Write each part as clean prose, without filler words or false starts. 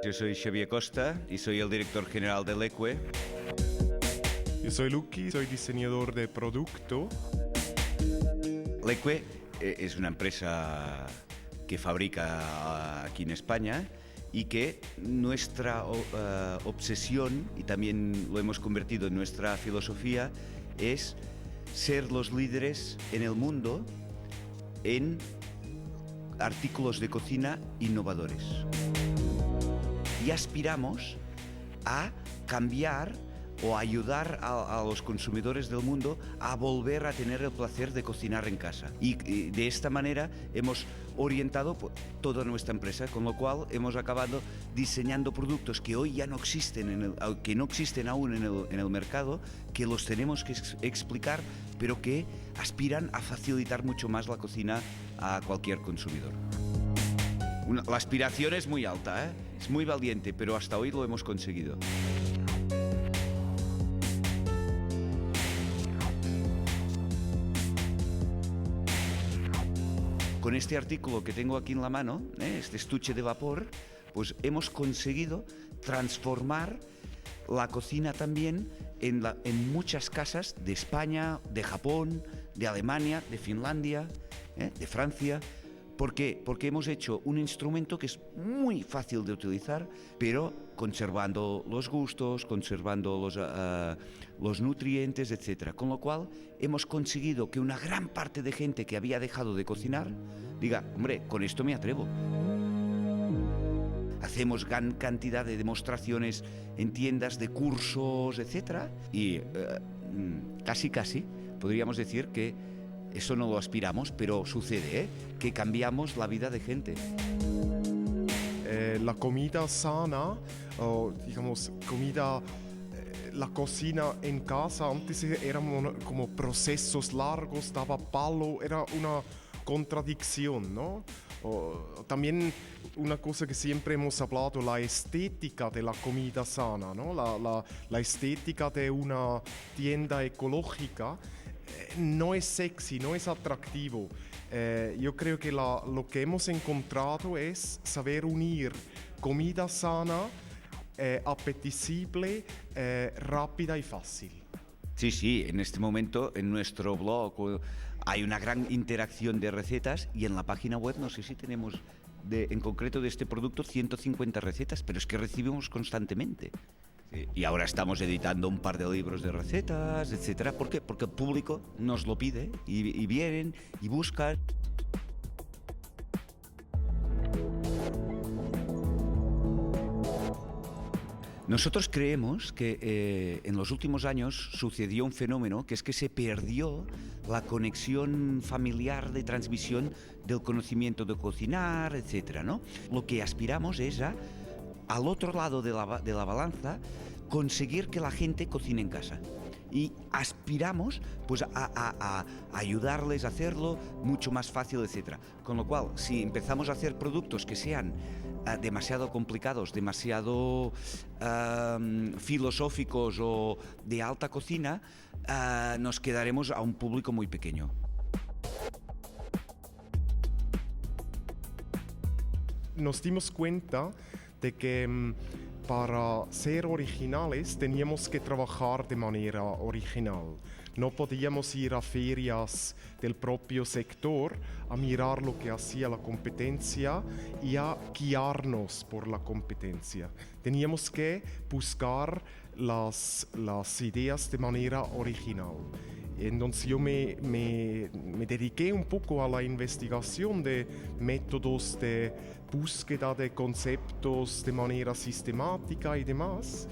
Yo soy Xavier Costa y soy el director general de Leque. Yo soy Lucky, soy diseñador de producto. Leque es una empresa que fabrica aquí en España y que nuestra obsesión, y también lo hemos convertido en nuestra filosofía, es ser los líderes en el mundo en artículos de cocina innovadores. Y aspiramos a cambiar o ayudar a los consumidores del mundo a volver a tener el placer de cocinar en casa. Y de esta manera hemos orientado toda nuestra empresa, con lo cual hemos acabado diseñando productos que hoy ya no existen, que no existen aún en el mercado, que los tenemos que explicar, pero que aspiran a facilitar mucho más la cocina a cualquier consumidor. La aspiración es muy alta, es muy valiente, pero hasta hoy lo hemos conseguido. Con este artículo que tengo aquí en la mano, este estuche de vapor, pues hemos conseguido transformar la cocina también en muchas casas de España, de Japón, de Alemania, de Finlandia, de Francia. ¿Por qué? Porque hemos hecho un instrumento que es muy fácil de utilizar, pero conservando los gustos, conservando los nutrientes, etc. Con lo cual hemos conseguido que una gran parte de gente que había dejado de cocinar diga, hombre, con esto me atrevo. Hacemos gran cantidad de demostraciones en tiendas, de cursos, etc. Y casi podríamos decir que eso no lo aspiramos, pero sucede, que cambiamos la vida de gente. La comida sana, o digamos, la cocina en casa, antes eran como procesos largos, daba palo, era una contradicción, ¿no? También una cosa que siempre hemos hablado, la estética de la comida sana, ¿no? La estética de una tienda ecológica no es sexy, no es atractivo. Yo creo que lo que hemos encontrado es saber unir comida sana, apetecible, rápida y fácil. Sí, en este momento en nuestro blog hay una gran interacción de recetas y en la página web no sé si tenemos en concreto de este producto 150 recetas, pero es que recibimos constantemente. Sí. Y ahora estamos editando un par de libros de recetas, etcétera. ¿Por qué? Porque el público nos lo pide y vienen y buscan. Nosotros creemos que en los últimos años sucedió un fenómeno que es que se perdió la conexión familiar de transmisión del conocimiento de cocinar, etcétera, ¿no? Lo que aspiramos es al otro lado de la balanza, conseguir que la gente cocine en casa. Y aspiramos pues, a ayudarles a hacerlo mucho más fácil, etc. Con lo cual, si empezamos a hacer productos que sean demasiado complicados, demasiado filosóficos o de alta cocina, nos quedaremos a un público muy pequeño. Nos dimos cuenta de que para ser originales teníamos que trabajar de manera original. No podíamos ir a ferias del propio sector a mirar lo que hacía la competencia y a guiarnos por la competencia. Teníamos que buscar las ideas de manera original. Entonces yo me dediqué un poco a la investigación de métodos de búsqueda de conceptos de manera sistemática y demás.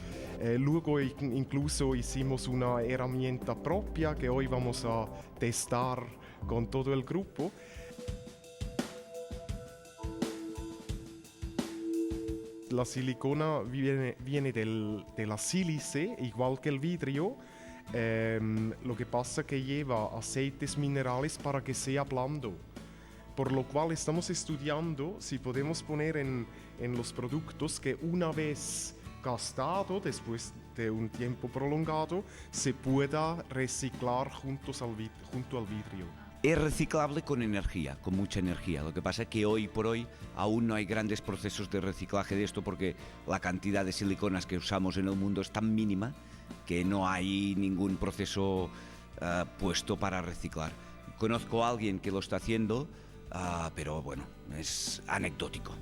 Luego incluso hicimos una herramienta propia que hoy vamos a testar con todo el grupo. La silicona viene de la sílice, igual que el vidrio. Lo que pasa es que lleva aceites minerales para que sea blando. Por lo cual estamos estudiando si podemos poner en los productos que una vez gastado después de un tiempo prolongado se pueda reciclar junto al vidrio. Es reciclable con energía, con mucha energía. Lo que pasa es que hoy por hoy aún no hay grandes procesos de reciclaje de esto porque la cantidad de siliconas que usamos en el mundo es tan mínima que no hay ningún proceso puesto para reciclar. Conozco a alguien que lo está haciendo, pero bueno, es anecdótico.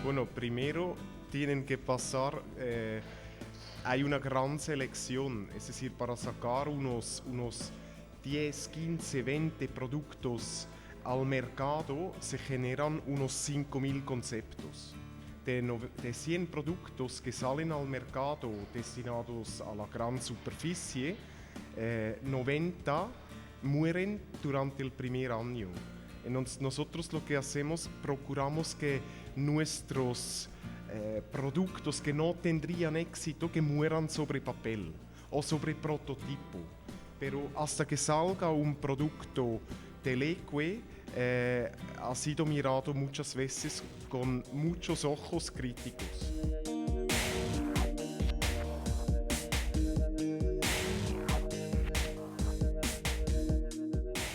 Bueno, primero tienen que pasar... hay una gran selección, es decir, para sacar unos 10, 15, 20 productos al mercado se generan unos 5.000 conceptos. De 100 productos que salen al mercado destinados a la gran superficie, 90 mueren durante el primer año. Entonces nosotros lo que hacemos, procuramos que nuestros productos que no tendrían éxito que mueran sobre papel o sobre prototipo, pero hasta que salga un producto teleque ha sido mirado muchas veces con muchos ojos críticos.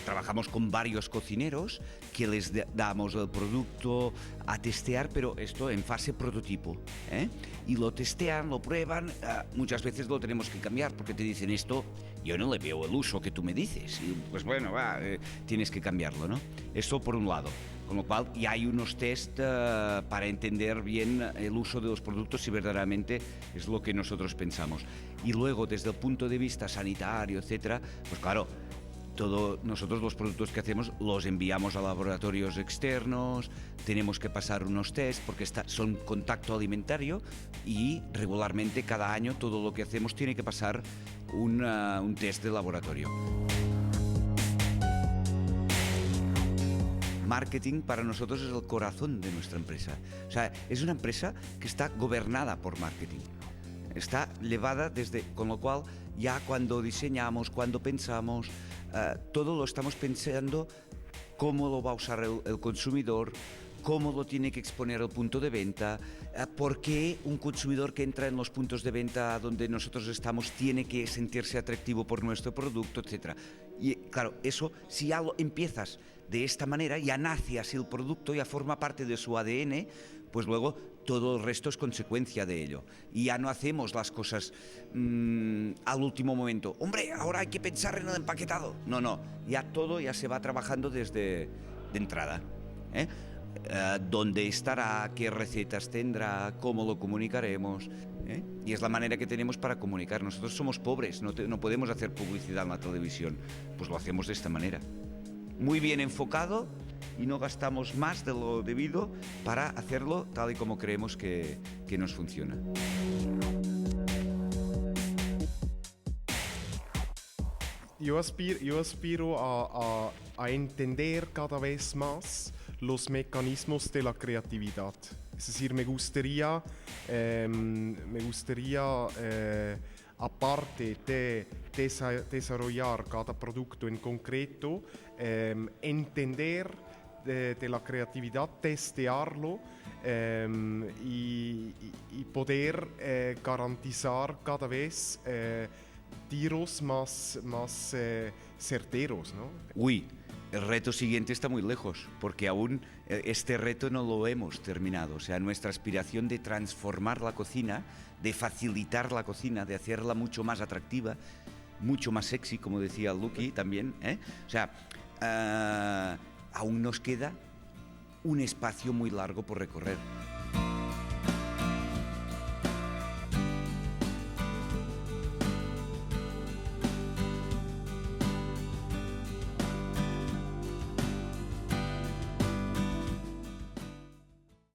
Trabajamos con varios cocineros que les damos el producto a testear, pero esto en fase prototipo, ¿eh? Y lo testean, lo prueban, muchas veces lo tenemos que cambiar porque te dicen esto, yo no le veo el uso que tú me dices, y pues bueno, tienes que cambiarlo, ¿no? Esto por un lado, con lo cual ya hay unos test para entender bien el uso de los productos si verdaderamente es lo que nosotros pensamos. Y luego, desde el punto de vista sanitario, etcétera, pues claro, nosotros los productos que hacemos los enviamos a laboratorios externos, tenemos que pasar unos test porque son contacto alimentario y regularmente cada año todo lo que hacemos tiene que pasar un test de laboratorio. Marketing para nosotros es el corazón de nuestra empresa. O sea, es una empresa que está gobernada por marketing. Está llevada con lo cual ya cuando diseñamos, cuando pensamos, todo lo estamos pensando cómo lo va a usar el consumidor, cómo lo tiene que exponer el punto de venta, por qué un consumidor que entra en los puntos de venta donde nosotros estamos tiene que sentirse atractivo por nuestro producto, etc. Y claro, eso si ya lo empiezas de esta manera, ya nace así el producto, ya forma parte de su ADN, pues luego todo el resto es consecuencia de ello. Y ya no hacemos las cosas al último momento. Hombre, ahora hay que pensar en el empaquetado. No, ya todo ya se va trabajando desde de entrada. Dónde estará, qué recetas tendrá, cómo lo comunicaremos. Y es la manera que tenemos para comunicar. Nosotros somos pobres, no podemos hacer publicidad en la televisión. Pues lo hacemos de esta manera. Muy bien enfocado y no gastamos más de lo debido para hacerlo tal y como creemos que nos funciona. Yo aspiro a entender cada vez más los mecanismos de la creatividad. Es decir, me gustaría aparte de desarrollar cada producto en concreto, entender de la creatividad, testearlo y poder garantizar cada vez tiros más certeros, ¿no? Uy, el reto siguiente está muy lejos, porque aún este reto no lo hemos terminado. O sea, nuestra aspiración de transformar la cocina, de facilitar la cocina, de hacerla mucho más atractiva, mucho más sexy, como decía Lucky también, O sea, aún nos queda un espacio muy largo por recorrer.